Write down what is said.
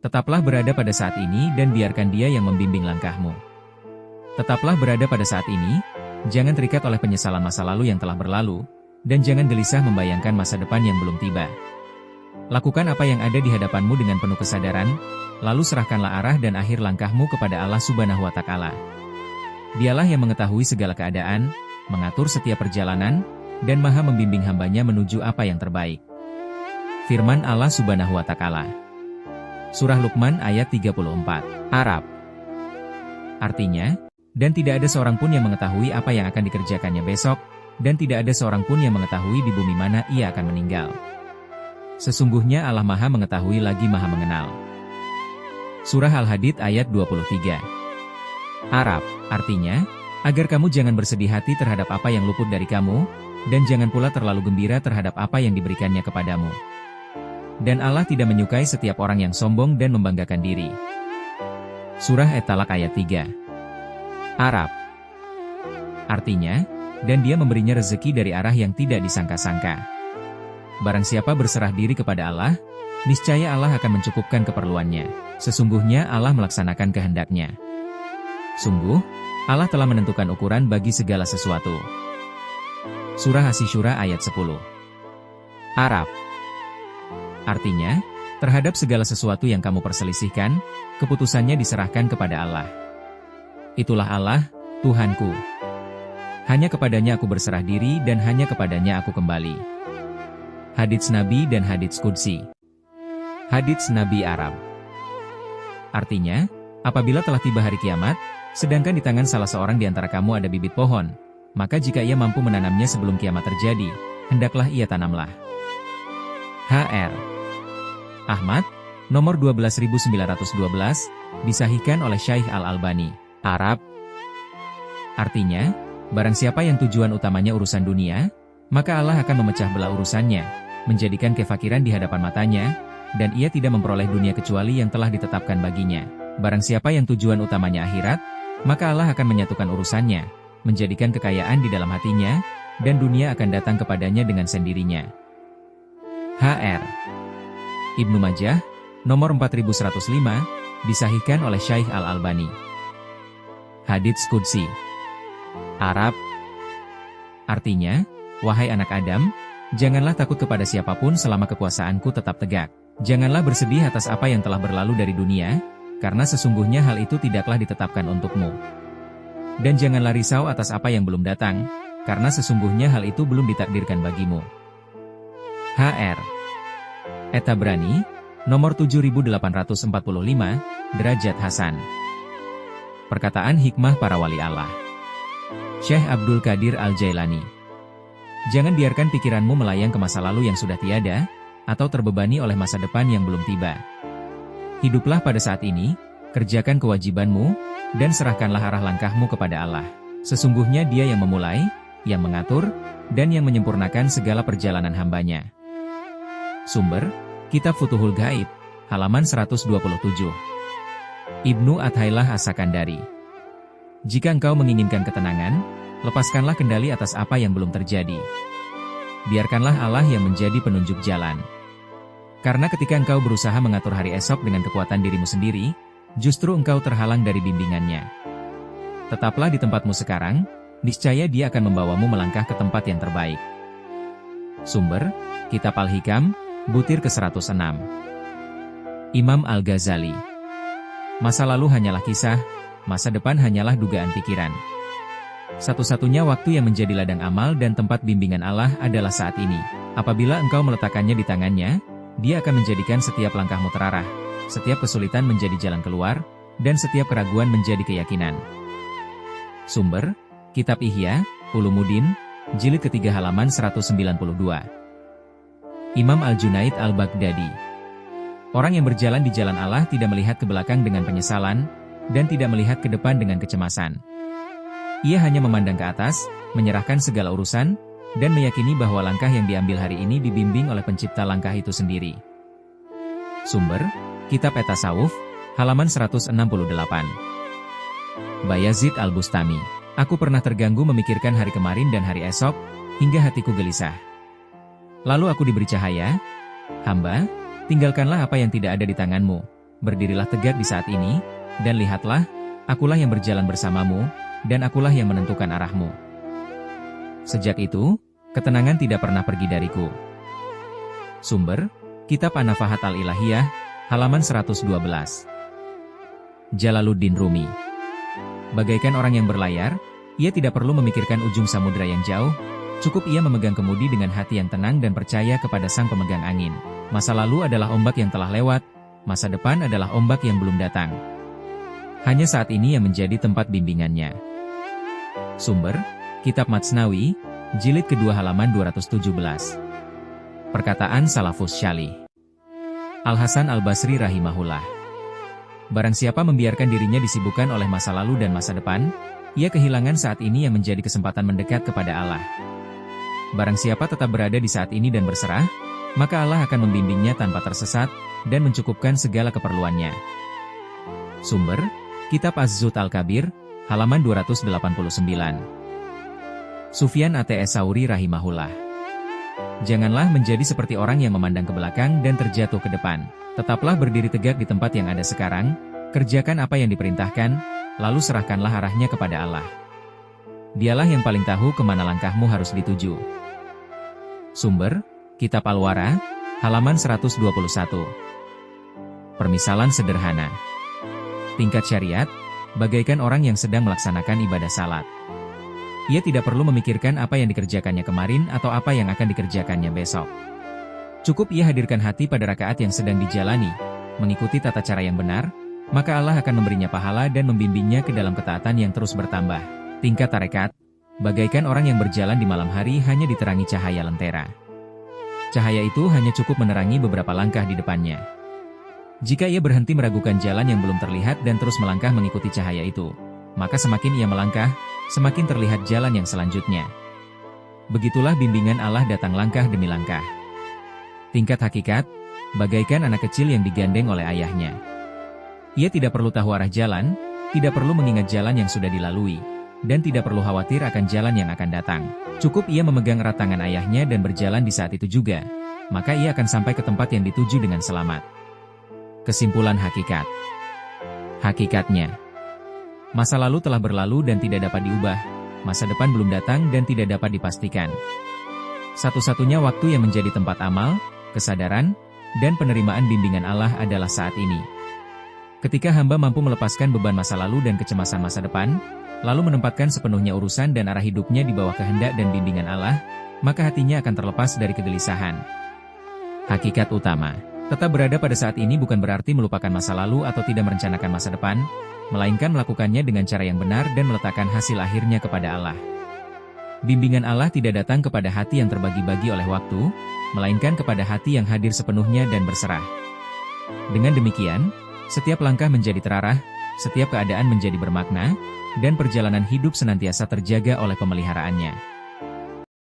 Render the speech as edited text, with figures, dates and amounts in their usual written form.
Tetaplah berada pada saat ini dan biarkan Dia yang membimbing langkahmu. Tetaplah berada pada saat ini, jangan terikat oleh penyesalan masa lalu yang telah berlalu, dan jangan gelisah membayangkan masa depan yang belum tiba. Lakukan apa yang ada di hadapanmu dengan penuh kesadaran, lalu serahkanlah arah dan akhir langkahmu kepada Allah Subhanahu wa Ta'ala. Dialah yang mengetahui segala keadaan, mengatur setiap perjalanan, dan Maha membimbing hambanya menuju apa yang terbaik. Firman Allah Subhanahu wa Ta'ala. Surah Luqman ayat 34, Arab. Artinya, dan tidak ada seorang pun yang mengetahui apa yang akan dikerjakannya besok, dan tidak ada seorang pun yang mengetahui di bumi mana ia akan meninggal. Sesungguhnya Allah Maha mengetahui lagi Maha mengenal. Surah Al-Hadid ayat 23. Arab, artinya, agar kamu jangan bersedih hati terhadap apa yang luput dari kamu, dan jangan pula terlalu gembira terhadap apa yang diberikannya kepadamu. Dan Allah tidak menyukai setiap orang yang sombong dan membanggakan diri. Surah At-Talaq ayat 3. Arab. Artinya, dan Dia memberinya rezeki dari arah yang tidak disangka-sangka. Barang siapa berserah diri kepada Allah, niscaya Allah akan mencukupkan keperluannya. Sesungguhnya Allah melaksanakan kehendak-Nya. Sungguh, Allah telah menentukan ukuran bagi segala sesuatu. Surah Asy-Syura ayat 10. Arab. Artinya, terhadap segala sesuatu yang kamu perselisihkan, keputusannya diserahkan kepada Allah. Itulah Allah, Tuhanku. Hanya kepadanya aku berserah diri dan hanya kepadanya aku kembali. Hadits Nabi dan Hadits Qudsi. Hadits Nabi Arab. Artinya, apabila telah tiba hari kiamat, sedangkan di tangan salah seorang di antara kamu ada bibit pohon, maka jika ia mampu menanamnya sebelum kiamat terjadi, hendaklah ia tanamlah. HR. Ahmad, nomor 12912, disahihkan oleh Syekh Al-Albani. Arab. Artinya, barang siapa yang tujuan utamanya urusan dunia, maka Allah akan memecah belah urusannya, menjadikan kefakiran di hadapan matanya, dan ia tidak memperoleh dunia kecuali yang telah ditetapkan baginya. Barang siapa yang tujuan utamanya akhirat, maka Allah akan menyatukan urusannya, menjadikan kekayaan di dalam hatinya, dan dunia akan datang kepadanya dengan sendirinya. HR. Ibnu Majah, nomor 4105, disahihkan oleh Syekh Al-Albani. Hadits Qudsi. Arab. Artinya, wahai anak Adam, janganlah takut kepada siapapun selama kekuasaanku tetap tegak. Janganlah bersedih atas apa yang telah berlalu dari dunia, karena sesungguhnya hal itu tidaklah ditetapkan untukmu. Dan janganlah risau atas apa yang belum datang, karena sesungguhnya hal itu belum ditakdirkan bagimu. HR. At-Tabrani, nomor 7845, derajat Hasan. Perkataan hikmah para wali Allah. Syekh Abdul Qadir Al-Jailani. Jangan biarkan pikiranmu melayang ke masa lalu yang sudah tiada, atau terbebani oleh masa depan yang belum tiba. Hiduplah pada saat ini, kerjakan kewajibanmu, dan serahkanlah arah langkahmu kepada Allah. Sesungguhnya Dia yang memulai, yang mengatur, dan yang menyempurnakan segala perjalanan hambanya. Sumber, Kitab Futuhul Ghaib, halaman 127. Ibnu Athailah As-Sakandari. Jika engkau menginginkan ketenangan, lepaskanlah kendali atas apa yang belum terjadi. Biarkanlah Allah yang menjadi penunjuk jalan. Karena ketika engkau berusaha mengatur hari esok dengan kekuatan dirimu sendiri, justru engkau terhalang dari bimbingannya. Tetaplah di tempatmu sekarang, niscaya Dia akan membawamu melangkah ke tempat yang terbaik. Sumber, Kitab Al-Hikam, butir ke-106. Imam Al-Ghazali. Masa lalu hanyalah kisah, masa depan hanyalah dugaan pikiran. Satu-satunya waktu yang menjadi ladang amal dan tempat bimbingan Allah adalah saat ini. Apabila engkau meletakkannya di tangannya, Dia akan menjadikan setiap langkahmu terarah, setiap kesulitan menjadi jalan keluar, dan setiap keraguan menjadi keyakinan. Sumber, Kitab Ihya, Ulumuddin, jilid ketiga halaman 192. Imam Al-Junaid Al-Baghdadi. Orang yang berjalan di jalan Allah tidak melihat ke belakang dengan penyesalan, dan tidak melihat ke depan dengan kecemasan. Ia hanya memandang ke atas, menyerahkan segala urusan, dan meyakini bahwa langkah yang diambil hari ini dibimbing oleh pencipta langkah itu sendiri. Sumber, Kitab At-Tasawuf, halaman 168. Bayazid Al-Bustami. Aku pernah terganggu memikirkan hari kemarin dan hari esok, hingga hatiku gelisah. Lalu aku diberi cahaya, hamba, tinggalkanlah apa yang tidak ada di tanganmu, berdirilah tegak di saat ini, dan lihatlah, akulah yang berjalan bersamamu, dan akulah yang menentukan arahmu. Sejak itu, ketenangan tidak pernah pergi dariku. Sumber, Kitab An-Nafahat Al-Ilahiyah, halaman 112. Jalaluddin Rumi. Bagaikan orang yang berlayar, ia tidak perlu memikirkan ujung samudera yang jauh, cukup ia memegang kemudi dengan hati yang tenang dan percaya kepada sang pemegang angin. Masa lalu adalah ombak yang telah lewat, masa depan adalah ombak yang belum datang. Hanya saat ini yang menjadi tempat bimbingannya. Sumber, Kitab Matsnawi, jilid kedua halaman 217. Perkataan Salafus Syalih. Al-Hasan Al-Basri rahimahullah. Barang siapa membiarkan dirinya disibukkan oleh masa lalu dan masa depan, ia kehilangan saat ini yang menjadi kesempatan mendekat kepada Allah. Barang siapa tetap berada di saat ini dan berserah, maka Allah akan membimbingnya tanpa tersesat, dan mencukupkan segala keperluannya. Sumber, Kitab Az-Zuhd Al-Kabir, halaman 289. Sufyan Ats-Tsauri rahimahullah. Janganlah menjadi seperti orang yang memandang ke belakang dan terjatuh ke depan. Tetaplah berdiri tegak di tempat yang ada sekarang, kerjakan apa yang diperintahkan, lalu serahkanlah arahnya kepada Allah. Dialah yang paling tahu kemana langkahmu harus dituju. Sumber, Kitab Al-Wara, halaman 121. Permisalan sederhana. Tingkat syariat, bagaikan orang yang sedang melaksanakan ibadah salat. Ia tidak perlu memikirkan apa yang dikerjakannya kemarin atau apa yang akan dikerjakannya besok. Cukup ia hadirkan hati pada rakaat yang sedang dijalani, mengikuti tata cara yang benar, maka Allah akan memberinya pahala dan membimbingnya ke dalam ketaatan yang terus bertambah. Tingkat tarekat, bagaikan orang yang berjalan di malam hari hanya diterangi cahaya lentera. Cahaya itu hanya cukup menerangi beberapa langkah di depannya. Jika ia berhenti meragukan jalan yang belum terlihat dan terus melangkah mengikuti cahaya itu, maka semakin ia melangkah, semakin terlihat jalan yang selanjutnya. Begitulah bimbingan Allah datang langkah demi langkah. Tingkat hakikat, bagaikan anak kecil yang digandeng oleh ayahnya. Ia tidak perlu tahu arah jalan, tidak perlu mengingat jalan yang sudah dilalui, dan tidak perlu khawatir akan jalan yang akan datang. Cukup ia memegang erat tangan ayahnya dan berjalan di saat itu juga, maka ia akan sampai ke tempat yang dituju dengan selamat. Kesimpulan hakikat. Hakikatnya, masa lalu telah berlalu dan tidak dapat diubah, masa depan belum datang dan tidak dapat dipastikan. Satu-satunya waktu yang menjadi tempat amal, kesadaran, dan penerimaan bimbingan Allah adalah saat ini. Ketika hamba mampu melepaskan beban masa lalu dan kecemasan masa depan, lalu menempatkan sepenuhnya urusan dan arah hidupnya di bawah kehendak dan bimbingan Allah, maka hatinya akan terlepas dari kegelisahan. Hakikat utama, tetap berada pada saat ini bukan berarti melupakan masa lalu atau tidak merencanakan masa depan, melainkan melakukannya dengan cara yang benar dan meletakkan hasil akhirnya kepada Allah. Bimbingan Allah tidak datang kepada hati yang terbagi-bagi oleh waktu, melainkan kepada hati yang hadir sepenuhnya dan berserah. Dengan demikian, setiap langkah menjadi terarah, setiap keadaan menjadi bermakna, dan perjalanan hidup senantiasa terjaga oleh pemeliharaannya.